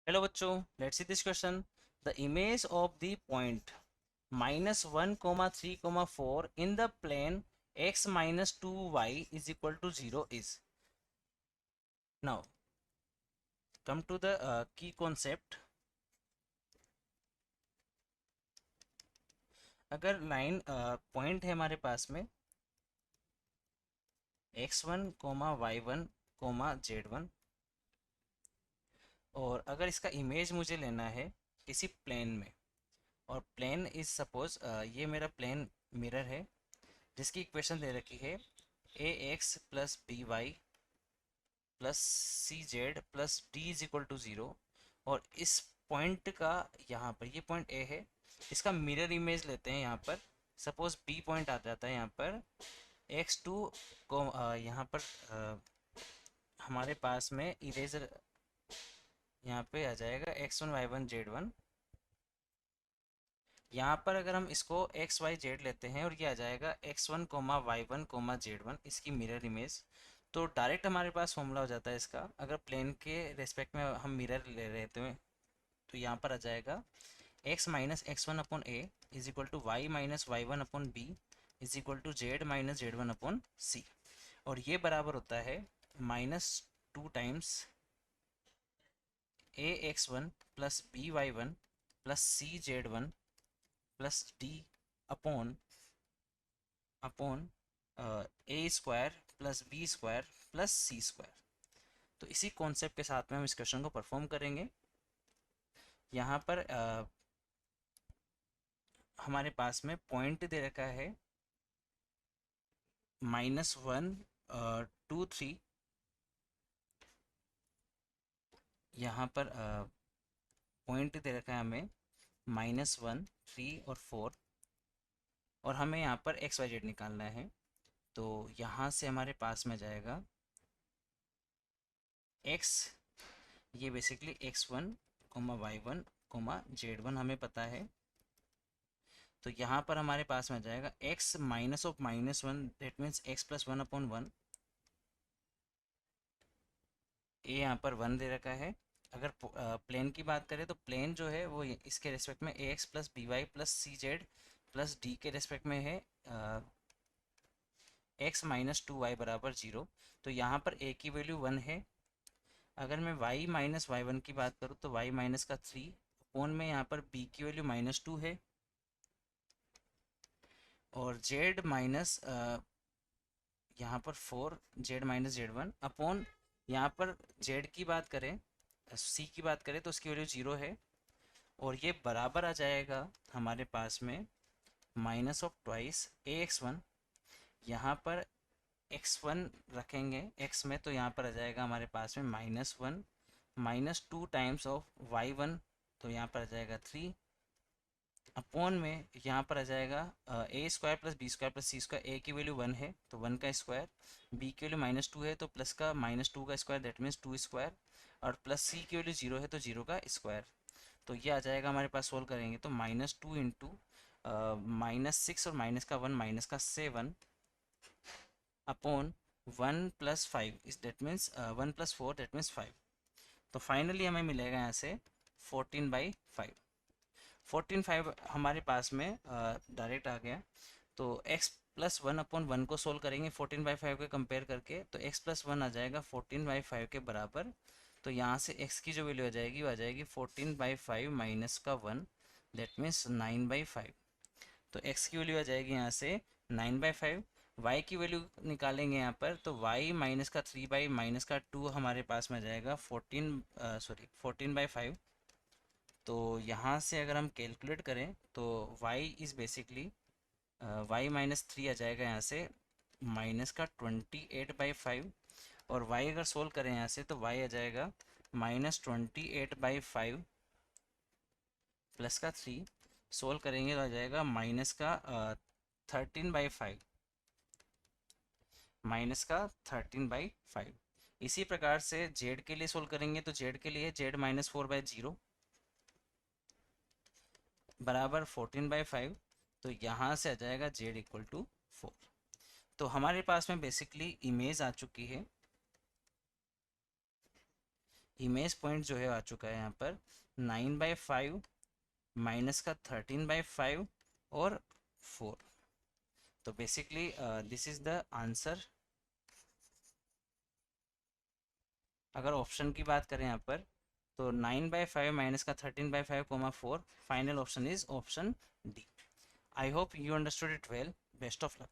Hello बच्चों, let's see this question. The image of the point -1, 3, 4 in the plane x minus 2y is equal to 0 is. Now come to the key concept. अगर line point है हमारे पास में x1, y1, z1 और अगर इसका image मुझे लेना है किसी प्लेन में और प्लेन इज सपोज ये मेरा प्लेन मिरर है जिसकी इक्वेशन दे रखी है a x plus b y plus c z plus d is equal to zero. और इस पॉइंट का यहाँ पर ये पॉइंट ए है, इसका मिरर इमेज लेते हैं। यहाँ पर सपोज बी पॉइंट आ जाता है। यहाँ पर एक्स टू को यहाँ पर हमारे पास में इरेजर यहाँ पे आ जाएगा x1 y1 z1। यहाँ पर अगर हम इसको एक्स वाई जेड लेते हैं और ये आ जाएगा x1 y1 z1 इसकी मिरर इमेज, तो डायरेक्ट हमारे पास फॉर्मूला हो जाता है इसका। अगर प्लेन के रेस्पेक्ट में हम मिरर ले रहे थे तो यहाँ पर आ जाएगा x minus x1 upon a is equal to y minus y1 upon b is equal to z minus z1 upon c. और ये बराबर होता है -2 times a x1 plus b y1 plus c z1 plus d upon upon a square plus b square plus c square. तो इसी concept के साथ में हम इस क्वेश्चन को परफॉर्म करेंगे। यहाँ पर हमारे पास में पॉइंट दे रखा है -1 2 3। यहाँ पर पॉइंट दे रखा है हमें -1 3 और 4 और हमें यहाँ पर एक्स वाई जेड निकालना है। तो यहाँ से हमारे पास में जाएगा x, ये बेसिकली x1 y1 z1 हमें पता है। तो यहाँ पर हमारे पास में आ जाएगा x minus of -1 that means x plus 1 upon 1। ए यहाँ पर 1 दे रखा है। अगर प्लेन की बात करें तो प्लेन जो है वो इसके रिस्पेक्ट में a x plus b y plus c z plus d के रिस्पेक्ट में है x माइनस 2y बराबर 0। तो यहाँ पर a की वैल्यू 1 है। अगर मैं y माइनस वाई वन की बात करूँ तो y माइनस का 3 अपॉन में यहाँ पर b की वैल्यू -2 है और z माइनस यहाँ पर 4 z माइनस z1 अपॉन यहाँ पर z की बात करें c की बात करें तो उसकी वैल्यू 0 है। और ये बराबर आ जाएगा हमारे पास में minus of twice A x one. यहाँ पर x1 रखेंगे x में तो यहाँ पर आ जाएगा हमारे पास में -1 -2 टाइम्स ऑफ y1 तो यहाँ पर आ जाएगा 3 अपॉन में यहाँ पर आ जाएगा a square plus b square plus c square. A की वैल्यू 1 है तो 1 का स्क्वायर, बी की वैल्यू -2 है तो प्लस का -2 का स्क्वायर दैट मीन्स 2 स्क्वायर और प्लस सी की वैल्यू 0 है तो 0 का स्क्वायर। तो ये आ जाएगा हमारे पास। सोल्व करेंगे तो -2 इंटू -6 और माइनस का 1 माइनस का 7 अपॉन 1 प्लस 5 इस that means 1 plus 4 that means 5। तो फाइनली हमें मिलेगा यहाँ से 14/5। 14/5 हमारे पास में डायरेक्ट आ गया। तो x प्लस 1 अपॉन 1 को सोल्व करेंगे 14/5 के कंपेयर करके तो x प्लस 1 आ जाएगा 14/5 के बराबर। तो यहाँ से x की जो वैल्यू आ जाएगी वो आ जाएगी 14/5 माइनस का 1 दैट मीन्स 9/5। तो x की वैल्यू आ जाएगी यहाँ से 9/5। y की वैल्यू निकालेंगे यहाँ पर तो y माइनस का 3 बाई माइनस का 2 हमारे पास में आ जाएगा 14/5। तो यहाँ से अगर हम कैलकुलेट करें तो y इज़ बेसिकली y -3 आ जाएगा यहाँ से माइनस का 28/5 और y अगर सोल्व करें यहाँ से तो y आ जाएगा -28/5 प्लस का 3 सोल्व करेंगे तो आ जाएगा माइनस का 13/5 माइनस का 13/5। इसी प्रकार से z के लिए सोल्व करेंगे तो z के लिए z -4/0 बराबर 14/5। तो यहाँ से आ जाएगा z इक्वल टू 4। तो हमारे पास में बेसिकली इमेज आ चुकी है। इमेज पॉइंट जो है आ चुका है यहाँ पर 9/5 माइनस का 13/5 और 4। तो basically this is the answer. अगर ऑप्शन की बात करें यहाँ पर तो 9/5 माइनस का 13/5 comma 4, final option is option D. I hope you understood it well. Best of luck.